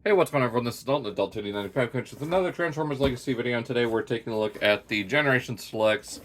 Hey, what's going on, everyone? This is Dalton, Adult295 Coach with another Transformers Legacy video, and today we're taking a look at the Generation Selects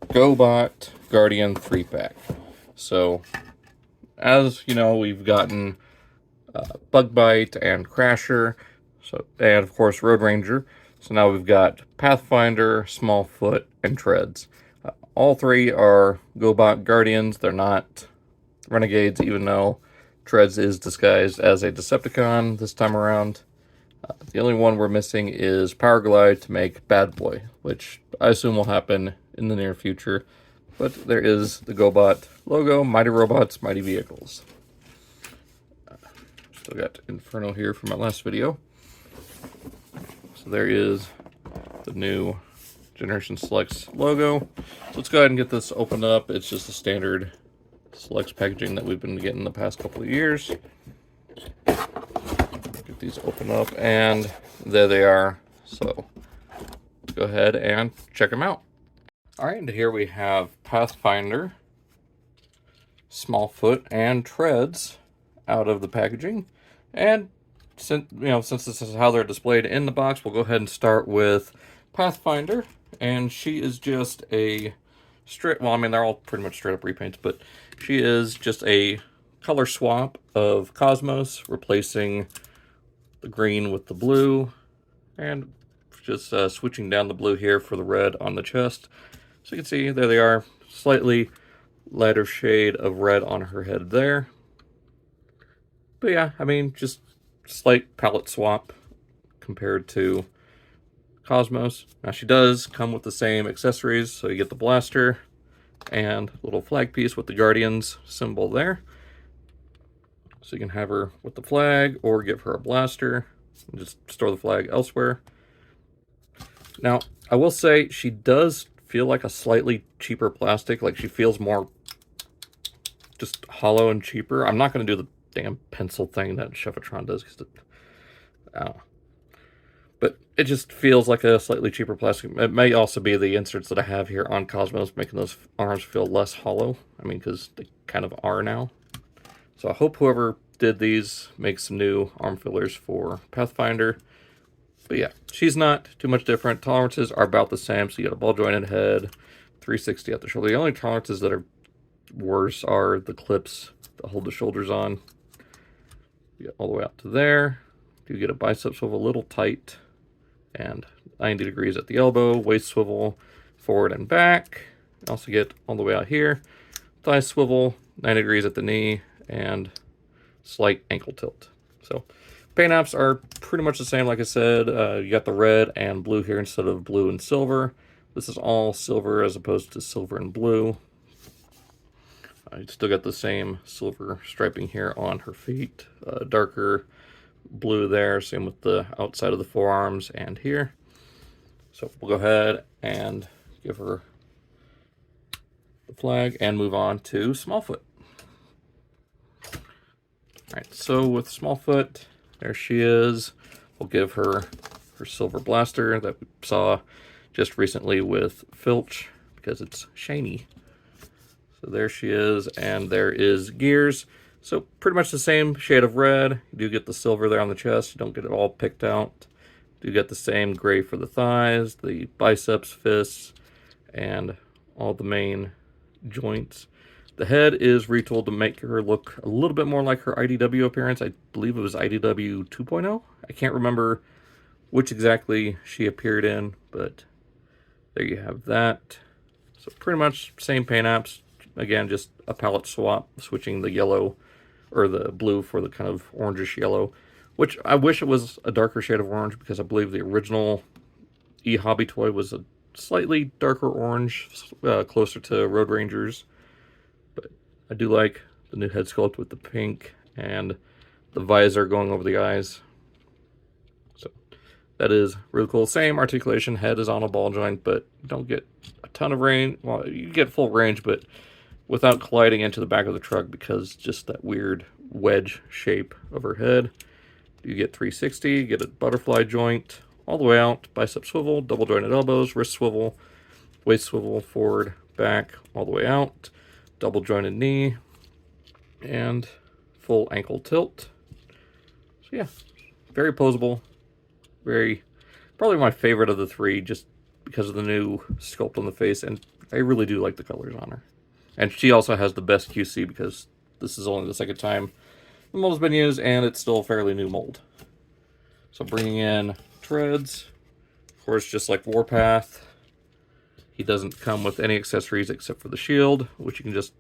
GoBot Guardian 3-pack. So, as you know, we've gotten Bug Bite and Crasher, and of course Road Ranger. So now we've got Pathfinder, Smallfoot, and Treds. All three are GoBot Guardians. They're not Renegades, even though Treds is disguised as a Decepticon this time around. The only one we're missing is Powerglide to make Bad Boy, which I assume will happen in the near future. But there is the GoBot logo, Mighty Robots, Mighty Vehicles. Still got Inferno here from my last video. So there is the new Generation Selects logo. So let's go ahead and get this opened up. It's just a standard Selects packaging that we've been getting the past couple of years. Get these open up, and there they are. So let's go ahead and check them out. All right, and here we have Pathfinder, Smallfoot, and Treds out of the packaging. And since this is how they're displayed in the box, we'll go ahead and start with Pathfinder, and she is just a straight, well, I mean, they're all pretty much straight up repaints, but she is just a color swap of Cosmos, replacing the green with the blue, and just switching down the blue here for the red on the chest. So you can see, there they are, slightly lighter shade of red on her head there. But yeah, I mean, just slight palette swap compared to Cosmos. Now she does come with the same accessories, so you get the blaster and a little flag piece with the Guardians symbol there. So you can have her with the flag or give her a blaster and just store the flag elsewhere. Now, I will say she does feel like a slightly cheaper plastic, like she feels more just hollow and cheaper. I'm not going to do the damn pencil thing that Chevatron does, because I don't know. But it just feels like a slightly cheaper plastic. It may also be the inserts that I have here on Cosmos making those arms feel less hollow. I mean, because they kind of are now. So I hope whoever did these makes some new arm fillers for Pathfinder. But yeah, she's not too much different. Tolerances are about the same. So you got a ball jointed head, 360 at the shoulder. The only tolerances that are worse are the clips that hold the shoulders on. You get all the way out to there. You get a bicep swivel a little tight, and 90 degrees at the elbow, waist swivel forward and back. You also get all the way out here, thigh swivel, 90 degrees at the knee, and slight ankle tilt. So paint apps are pretty much the same, like I said. You got the red and blue here instead of blue and silver. This is all silver as opposed to silver and blue. You still got the same silver striping here on her feet, darker blue there, same with the outside of the forearms and here. So we'll go ahead and give her the flag and move on to Smallfoot. Alright, so with Smallfoot, there she is. We'll give her her silver blaster that we saw just recently with Filch, because it's shiny. So there she is, and there is Gears. So pretty much the same shade of red. You do get the silver there on the chest. You don't get it all picked out. You do get the same gray for the thighs, the biceps, fists, and all the main joints. The head is retooled to make her look a little bit more like her IDW appearance. I believe it was IDW 2.0. I can't remember which exactly she appeared in, but there you have that. So pretty much same paint apps. Again, just a palette swap, switching the yellow or the blue for the kind of orangish yellow, which I wish it was a darker shade of orange, because I believe the original e-hobby toy was a slightly darker orange, closer to Road Rangers. But I do like the new head sculpt with the pink and the visor going over the eyes. So that is really cool. Same articulation, head is on a ball joint, but you don't get a ton of range. Well, you get full range, but without colliding into the back of the truck, because just that weird wedge shape of her head. You get 360, you get a butterfly joint all the way out, bicep swivel, double jointed elbows, wrist swivel, waist swivel, forward, back, all the way out, double jointed knee, and full ankle tilt. So yeah, very posable. Probably my favorite of the three, just because of the new sculpt on the face, and I really do like the colors on her. And she also has the best QC because this is only the second time the mold has been used, and it's still a fairly new mold. So bringing in Treds, of course, just like Warpath, he doesn't come with any accessories except for the shield, which you can just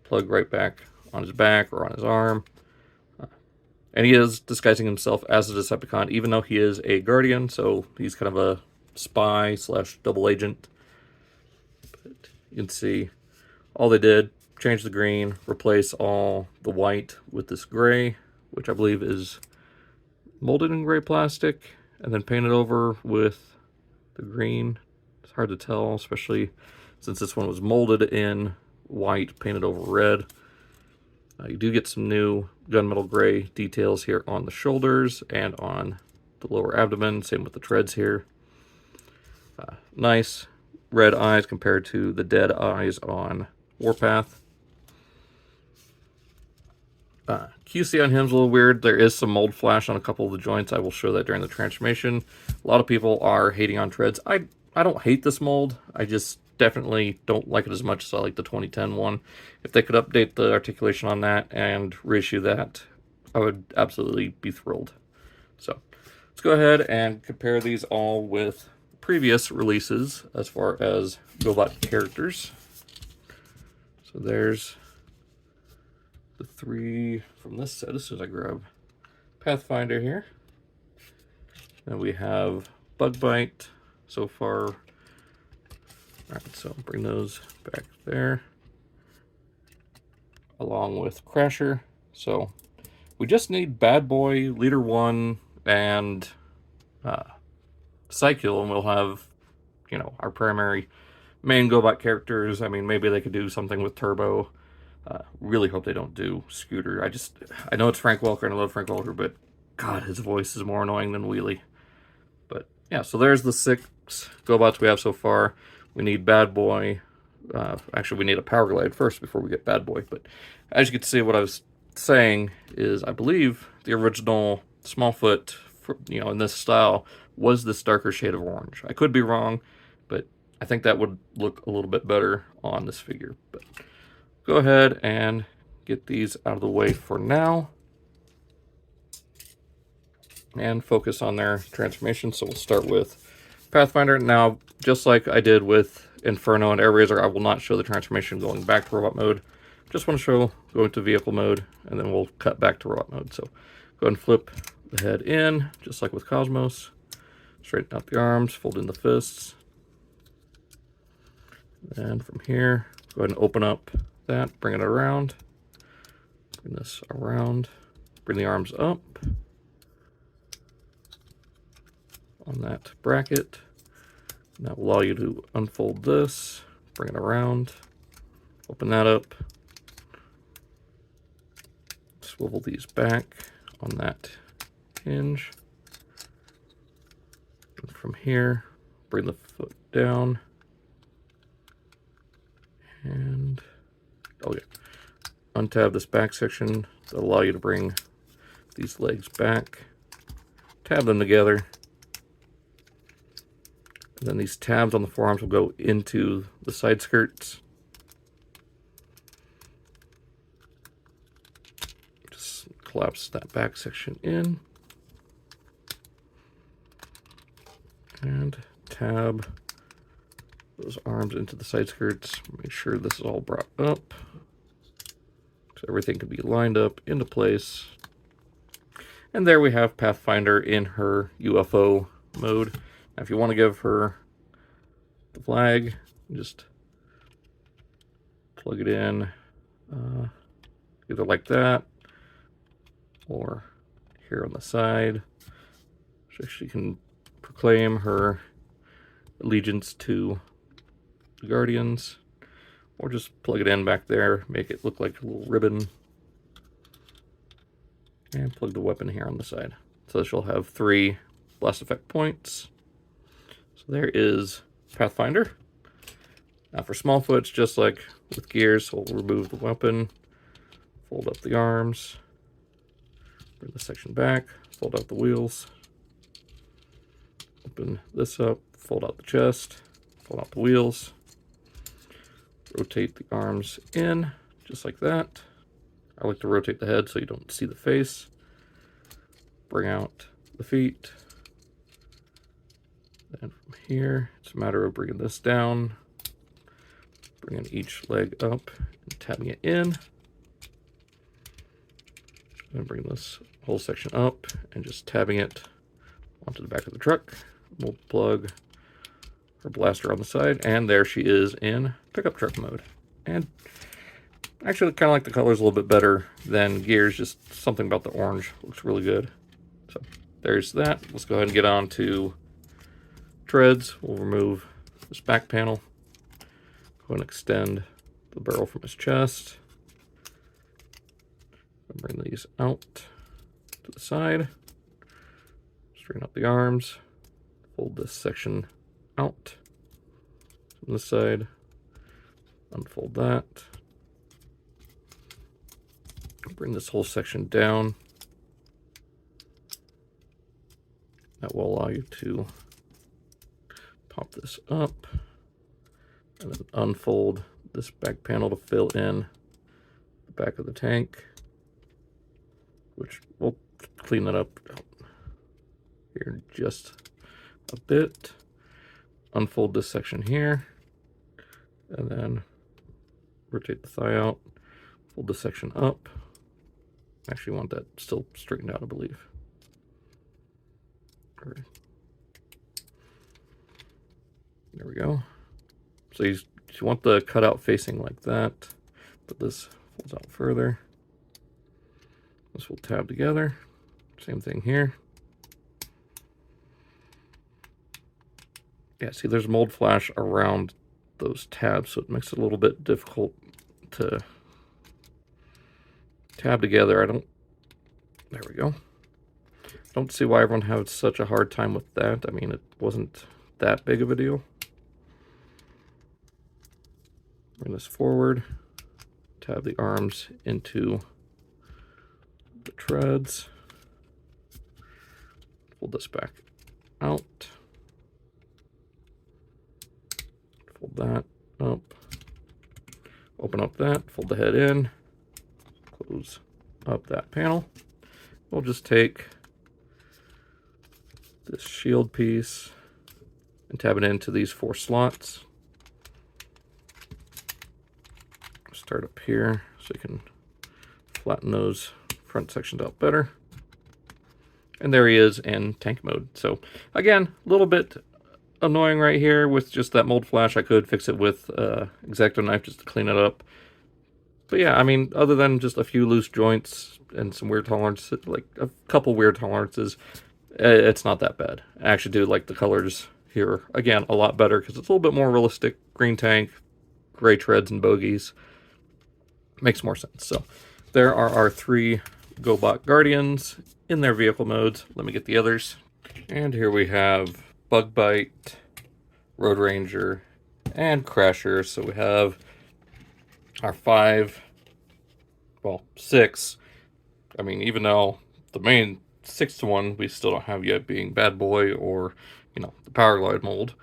plug right back on his back or on his arm. And he is disguising himself as a Decepticon, even though he is a Guardian, so he's kind of a spy / double agent. But you can see all they did, change the green, replace all the white with this gray, which I believe is molded in gray plastic, and then painted over with the green. It's hard to tell, especially since this one was molded in white, painted over red. You do get some new gunmetal gray details here on the shoulders and on the lower abdomen. Same with the treads here. Nice red eyes compared to the dead eyes on Warpath. QC on him is a little weird. There is some mold flash on a couple of the joints. I will show that during the transformation. A lot of people are hating on treads. I don't hate this mold. I just definitely don't like it as much as I like the 2010 one. If they could update the articulation on that and reissue that, I would absolutely be thrilled. So let's go ahead and compare these all with previous releases as far as GoBot characters. So there's the three from this set. As soon as I grab Pathfinder here. Then we have Bug Bite so far. Alright, so bring those back there. Along with Crasher. So we just need Bad Boy, Leader 1, and Cycle, and we'll have, you know, our primary main GoBot characters. I mean, maybe they could do something with Turbo. Really hope they don't do Scooter. I know it's Frank Welker, and I love Frank Welker, but God, his voice is more annoying than Wheelie. But yeah, so there's the 6 GoBots we have so far. We need Bad Boy. Actually, we need a Powerglide first before we get Bad Boy. But as you can see, what I was saying is, I believe the original Smallfoot, you know, in this style, was this darker shade of orange. I could be wrong, but I think that would look a little bit better on this figure. But go ahead and get these out of the way for now and focus on their transformation. So we'll start with Pathfinder. Now, just like I did with Inferno and Air Razor, I will not show the transformation going back to robot mode. Just want to show going to vehicle mode, and then we'll cut back to robot mode. So go ahead and flip the head in, just like with Cosmos. Straighten out the arms, fold in the fists. And from here, go ahead and open up that, bring it around. Bring this around, bring the arms up on that bracket. And that will allow you to unfold this, bring it around, open that up, swivel these back on that hinge. And from here, bring the foot down, and oh yeah, untab this back section. That'll allow you to bring these legs back, tab them together. And then these tabs on the forearms will go into the side skirts. Just collapse that back section in. And tab those arms into the side skirts. Make sure this is all brought up, so everything can be lined up into place. And there we have Pathfinder in her UFO mode. Now, if you want to give her the flag, just plug it in either like that or here on the side, so she can proclaim her allegiance to the Guardians, or just plug it in back there, make it look like a little ribbon, and plug the weapon here on the side. So she'll have 3 blast effect points. So there is Pathfinder. Now for Smallfoot, it's just like with gears, so we'll remove the weapon, fold up the arms, Bring the section back, fold out the wheels, open this up, fold out the chest, fold out the wheels, rotate the arms in, just like that. I like to rotate the head so you don't see the face. Bring out the feet. And from here, it's a matter of bringing this down, bringing each leg up, and tabbing it in. And bring this whole section up and just tabbing it onto the back of the truck. We'll plug her blaster on the side, and there she is in pickup truck mode. And actually, kind of like the colors a little bit better than Gears. Just something about the orange looks really good. So there's that. Let's go ahead and get on to Treds. We'll remove this back panel. Go and extend the barrel from his chest. Bring these out to the side. Straighten up the arms. Fold this section out from this side. Unfold that. Bring this whole section down. That will allow you to pop this up and then unfold this back panel to fill in the back of the tank, which we'll clean that up here just a bit. Unfold this section here, and then rotate the thigh out, fold this section up. Actually want that still straightened out, I believe. All right. There we go. So you want the cutout facing like that, but this folds out further. This will tab together. Same thing here. Yeah, see, there's mold flash around those tabs, so it makes it a little bit difficult to tab together. There we go. Don't see why everyone has such a hard time with that. I mean, it wasn't that big of a deal. Bring this forward, tab the arms into the treads, fold this back out, fold that up, open up that, fold the head in, close up that panel. We'll just take this shield piece and tab it into these 4 slots. Start up here so you can flatten those front sections out better. And there he is in tank mode. So again, a little bit annoying right here with just that mold flash. I could fix it with X-Acto knife just to clean it up. But yeah, I mean, other than just a few loose joints and some weird tolerances, like a couple weird tolerances, it's not that bad. I actually do like the colors here, again, a lot better because it's a little bit more realistic. Green tank, gray treads and bogies. Makes more sense. So there are our 3 GoBot Guardians in their vehicle modes. Let me get the others. And here we have Bug Bite, Road Ranger, and Crasher. So we have our 6. I mean, even though the main 6th one we still don't have yet, being Bad Boy or, you know, the Powerglide mold.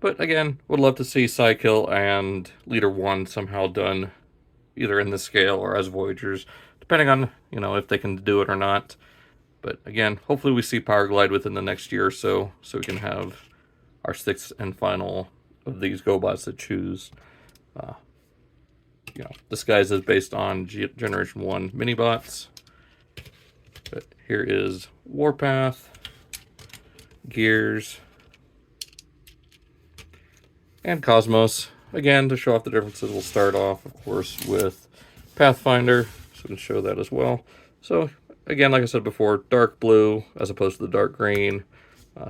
But again, would love to see Psykill and Leader 1 somehow done either in this scale or as Voyagers, depending on, you know, if they can do it or not. But again, hopefully we see Powerglide within the next year or so we can have our 6th and final of these GoBots to choose. You know, this guy's is based on Generation 1 minibots. But here is Warpath, Gears, and Cosmos. Again, to show off the differences, we'll start off, of course, with Pathfinder, so we can show that as well. So, again, like I said before, dark blue as opposed to the dark green.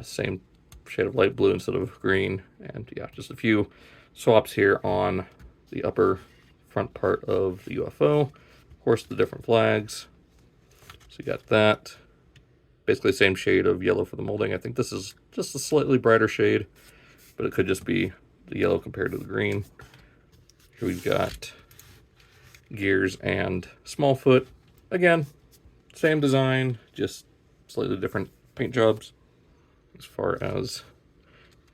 Same shade of light blue instead of green. And yeah, just a few swaps here on the upper front part of the UFO. Of course, the different flags. So you got that. Basically the same shade of yellow for the molding. I think this is just a slightly brighter shade, but it could just be the yellow compared to the green. Here we've got Gears and Smallfoot. Again, same design, just slightly different paint jobs as far as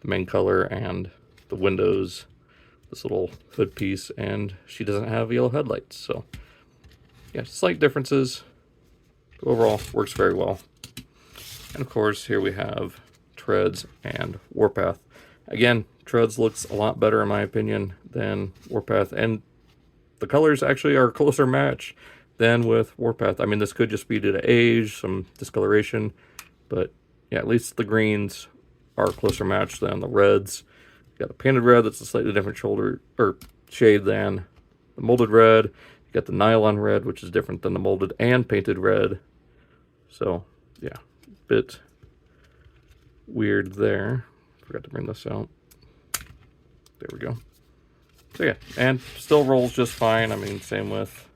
the main color and the windows, this little hood piece, and she doesn't have yellow headlights. So yeah, slight differences. Overall, works very well. And of course, here we have Treds and Warpath. Again, Treds looks a lot better in my opinion than Warpath, and the colors actually are a closer match than with Warpath. I mean, this could just be due to age, some discoloration, but yeah, at least the greens are a closer match than the reds. You got the painted red that's a slightly different shoulder or shade than the molded red. You got the nylon red, which is different than the molded and painted red. So yeah, bit weird there. Forgot to bring this out. There we go. So yeah, and still rolls just fine. I mean, same with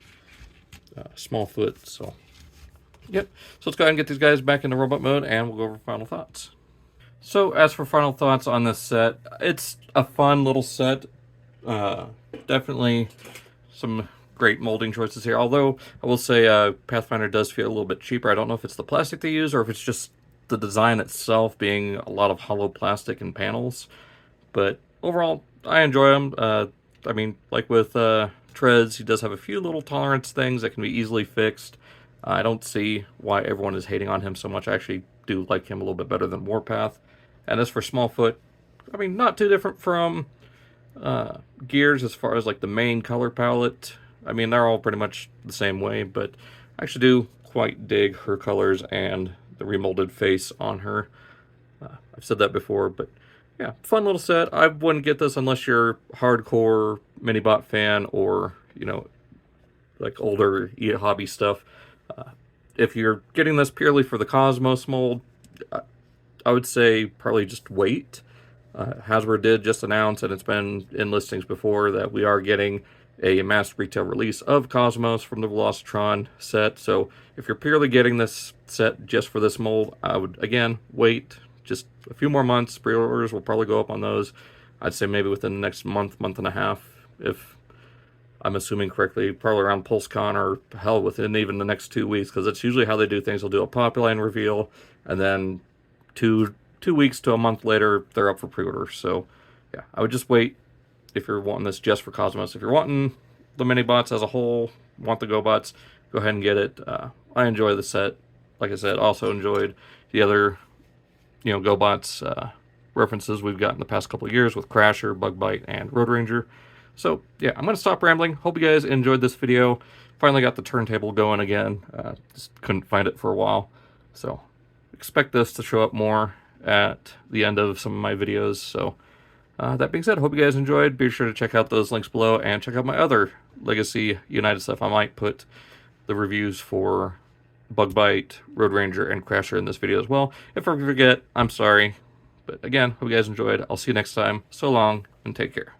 Smallfoot. So yep. So let's go ahead and get these guys back into robot mode, and we'll go over final thoughts. So as for final thoughts on this set, it's a fun little set. Definitely some great molding choices here. Although I will say Pathfinder does feel a little bit cheaper. I don't know if it's the plastic they use or if it's just the design itself being a lot of hollow plastic and panels. But overall, I enjoy them. I mean, like with Treds, he does have a few little tolerance things that can be easily fixed. I don't see why everyone is hating on him so much. I actually do like him a little bit better than Warpath. And as for Smallfoot, I mean, not too different from Gears as far as like the main color palette. I mean, they're all pretty much the same way, but I actually do quite dig her colors and the remolded face on her. I've said that before, but yeah, fun little set. I wouldn't get this unless you're hardcore minibot fan or, you know, like older hobby stuff. If you're getting this purely for the Cosmos mold, I would say probably just wait. Hasbro did just announce, and it's been in listings before, that we are getting a mass retail release of Cosmos from the Velocitron set. So if you're purely getting this set just for this mold, I would, again, wait just a few more months. Pre-orders will probably go up on those. I'd say maybe within the next month, month and a half, if I'm assuming correctly, probably around PulseCon, or hell, within even the next 2 weeks, because that's usually how they do things. They'll do a Powerglide reveal, and then two weeks to a month later, they're up for pre-order. So yeah, I would just wait if you're wanting this just for Cosmos. If you're wanting the mini bots as a whole, want the GoBots, go ahead and get it. I enjoy the set. Like I said, also enjoyed the other, you know, GoBots references we've got in the past couple of years with Crasher, Bug Bite, and Road Ranger. So yeah, I'm going to stop rambling. Hope you guys enjoyed this video. Finally got the turntable going again. Just couldn't find it for a while. So expect this to show up more at the end of some of my videos. So that being said, hope you guys enjoyed. Be sure to check out those links below and check out my other Legacy United stuff. I might put the reviews for Bug Bite, Road Ranger, and Crasher in this video as well. If I forget, I'm sorry. But again, hope you guys enjoyed. I'll see you next time. So long, and take care.